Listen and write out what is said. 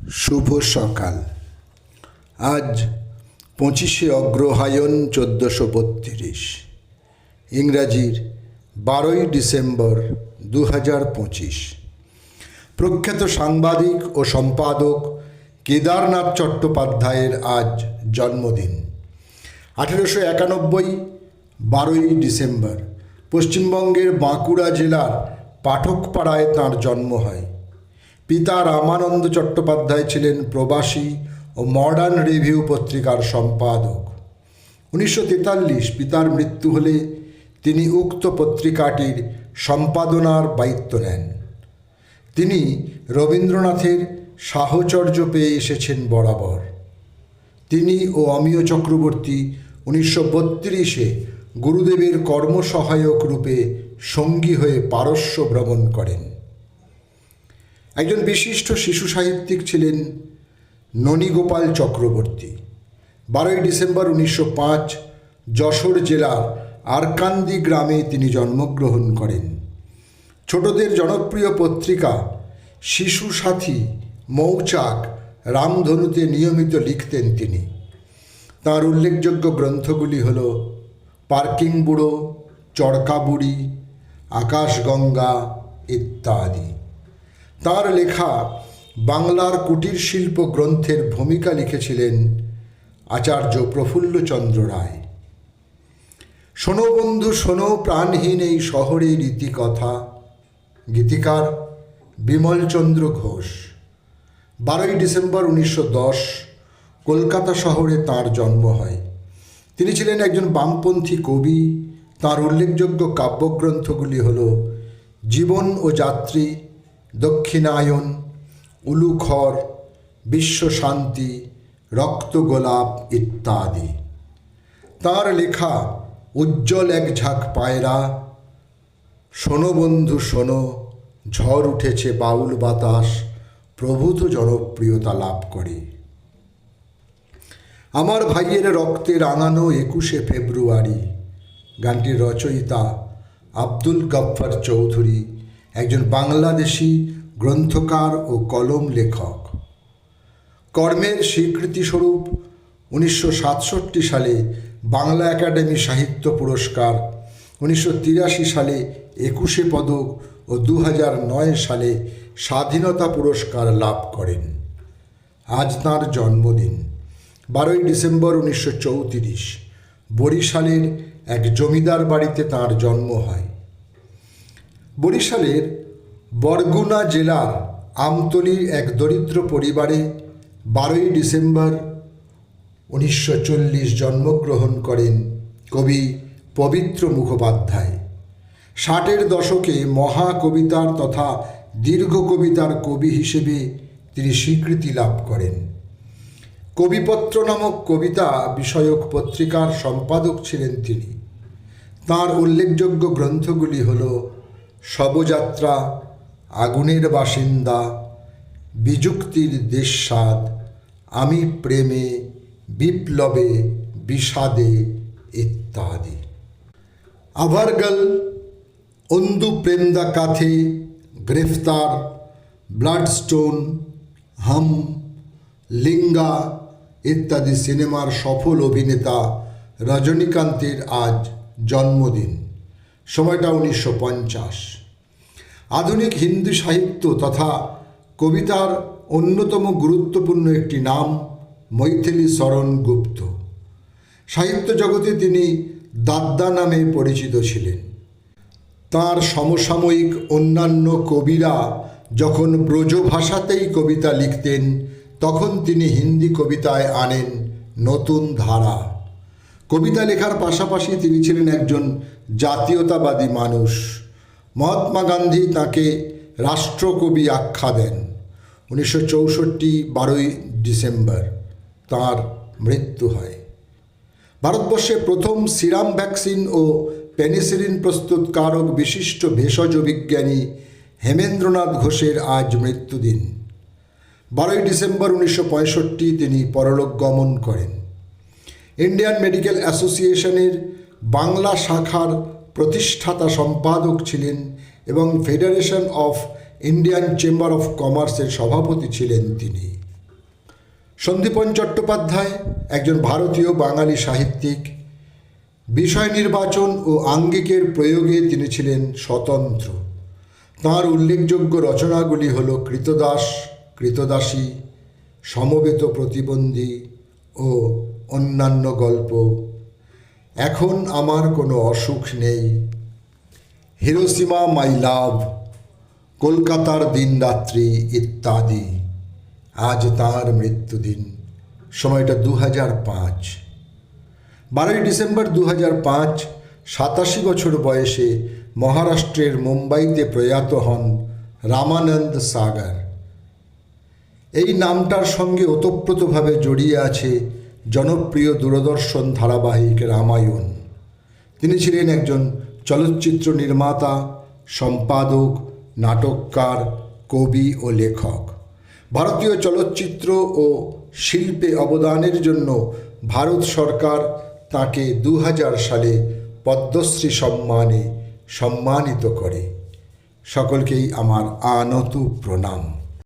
শুভ সকাল। আজ 25শে অগ্রহায়ণ 1432, ইংরাজির 12ই ডিসেম্বর 2025। প্রখ্যাত সাংবাদিক ও সম্পাদক কেদারনাথ চট্টোপাধ্যায়ের আজ জন্মদিন। 1891 12ই ডিসেম্বর পশ্চিমবঙ্গের বাঁকুড়া জেলার পাঠকপাড়ায় তাঁর জন্ম হয়। পিতা রামানন্দ চট্টোপাধ্যায় ছিলেন প্রবাসী ও মডার্ন রিভিউ পত্রিকার সম্পাদক। 1943 পিতার মৃত্যু হলে তিনি উক্ত পত্রিকাটির সম্পাদনার দায়িত্ব নেন। তিনি রবীন্দ্রনাথের সাহচর্য পেয়ে এসেছেন বরাবর। তিনি ও অমিয় চক্রবর্তী 1932-এ গুরুদেবের কর্মসহায়ক রূপে সঙ্গী হয়ে পারস্য ভ্রমণ করেন। একজন বিশিষ্ট শিশু সাহিত্যিক ছিলেন ননীগোপাল চক্রবর্তী। 12ই ডিসেম্বর 1905 যশোর জেলার আরকান্দি গ্রামে তিনি জন্মগ্রহণ করেন। ছোটদের জনপ্রিয় পত্রিকা শিশু সাথী, মৌচাক, রামধনুতে নিয়মিত লিখতেন তিনি। তাঁর উল্লেখযোগ্য গ্রন্থগুলি হল পার্কিং বুড়ো, চড়কা বুড়ি, আকাশগঙ্গা ইত্যাদি। তাঁর লেখা বাংলার কুটির শিল্প গ্রন্থের ভূমিকা লিখেছিলেন আচার্য প্রফুল্লচন্দ্র রায়। শোনো বন্ধু শোনো প্রাণহীন এই শহরের ইতিকথা, গীতিকার বিমলচন্দ্র ঘোষ। 12ই ডিসেম্বর 1910 কলকাতা শহরে তাঁর জন্ম হয়। তিনি ছিলেন একজন বামপন্থী কবি। তাঁর উল্লেখযোগ্য কাব্যগ্রন্থগুলি হল জীবন ও যাত্রী, দক্ষিণায়ন, উলুখর, বিশ্বশান্তি, রক্তগোলাপ ইত্যাদি। তাঁর লেখা উজ্জ্বল এক ঝাঁক পায়রা, শোনো বন্ধু শোনো, ঝড় উঠেছে বাউল বাতাস প্রভূত জনপ্রিয়তা লাভ করে। আমার ভাইয়ের রক্তে রাঙানো 21শে ফেব্রুয়ারি গানটির রচয়িতা আব্দুল গফফার চৌধুরী একজন বাংলাদেশি গ্রন্থকার ও কলম লেখক। কর্মের স্বীকৃতিস্বরূপ 1967 সালে বাংলা একাডেমি সাহিত্য পুরস্কার, 1983 সালে 21শে পদক ও 2009 সালে স্বাধীনতা পুরস্কার লাভ করেন। আজ তাঁর জন্মদিন। 12ই ডিসেম্বর 1934 বরিশালের এক জমিদার বাড়িতে তাঁর জন্ম হয়। বরিশালের বরগুনা জেলার আমতলীর এক দরিদ্র পরিবারে 12ই ডিসেম্বর 1940 জন্মগ্রহণ করেন কবি পবিত্র মুখোপাধ্যায়। 60-এর দশকে মহাকবিতার তথা দীর্ঘ কবিতার কবি হিসেবে তিনি স্বীকৃতি লাভ করেন। কবিপত্র নামক কবিতা বিষয়ক পত্রিকার সম্পাদক ছিলেন তিনি। তাঁর উল্লেখযোগ্য গ্রন্থগুলি হল শবযাত্রা, আগুনের বাসিন্দা, বিযুক্তির দেশস্বাদ, আমি প্রেমে, বিপ্লবে, বিষাদে ইত্যাদি। আভারগাল, অন্দু প্রেমদা কাথে, গ্রেফতার, ব্লাডস্টোন, হাম, লিঙ্গা ইত্যাদি সিনেমার সফল অভিনেতা রজনীকান্তের আজ জন্মদিন। সময়টা 1950। আধুনিক হিন্দি সাহিত্য তথা কবিতার অন্যতম গুরুত্বপূর্ণ একটি নাম মৈথিলী শরণ গুপ্ত। সাহিত্য জগতে তিনি দাদ্দা নামে পরিচিত ছিলেন। তাঁর সমসাময়িক অন্যান্য কবিরা যখন ব্রজ ভাষাতেই কবিতা লিখতেন, তখন তিনি হিন্দি কবিতায় আনেন নতুন ধারা। কবিতা লেখার পাশাপাশি তিনি ছিলেন একজন জাতীয়তাবাদী মানুষ। মহাত্মা গান্ধী তাঁকে রাষ্ট্রকবি আখ্যা দেন। 1964 12ই ডিসেম্বর তাঁর মৃত্যু হয়। ভারতবর্ষে প্রথম সিরাম ভ্যাকসিন ও পেনিসিলিন প্রস্তুতকারক বিশিষ্ট ভেষজ বিজ্ঞানী হেমেন্দ্রনাথ ঘোষের আজ মৃত্যুদিন। 12ই ডিসেম্বর 1965 তিনি পরলোক গমন করেন। ইন্ডিয়ান মেডিকেল অ্যাসোসিয়েশনের বাংলা শাখার প্রতিষ্ঠাতা সম্পাদক ছিলেন এবং federation of Indian chamber of কমার্সের সভাপতি ছিলেন তিনি। সন্দীপন চট্টোপাধ্যায় একজন ভারতীয় বাঙালি সাহিত্যিক। বিষয় নির্বাচন ও আঙ্গিকের প্রয়োগে তিনি ছিলেন স্বতন্ত্র। তাঁর উল্লেখযোগ্য রচনাগুলি হল কৃতদাস, কৃতদাসী, সমবেত প্রতিবন্ধী ও অন্যান্য গল্প, এখন আমার কোনো অসুখ নেই, হিরোশিমা মাই লাভ, কলকাতার দিনরাত্রি ইত্যাদি। আজ তাঁর মৃত্যুদিন, সময়টা 2005। 12ই ডিসেম্বর 2005 87 বছর বয়সে মহারাষ্ট্রের মুম্বাইতে প্রয়াত হন রামানন্দ সাগর। এই নামটার সঙ্গে ওতপ্রোতভাবে জড়িয়ে আছে জনপ্রিয় দূরদর্শন ধারাবাহিক রামায়ণ। তিনি ছিলেন একজন চলচ্চিত্র নির্মাতা, সম্পাদক, নাটককার, কবি ও লেখক। ভারতীয় চলচ্চিত্র ও শিল্পে অবদানের জন্য ভারত সরকার তাঁকে 2000 সালে পদ্মশ্রী সম্মানে সম্মানিত করে। সকলকেই আমার আনত প্রণাম।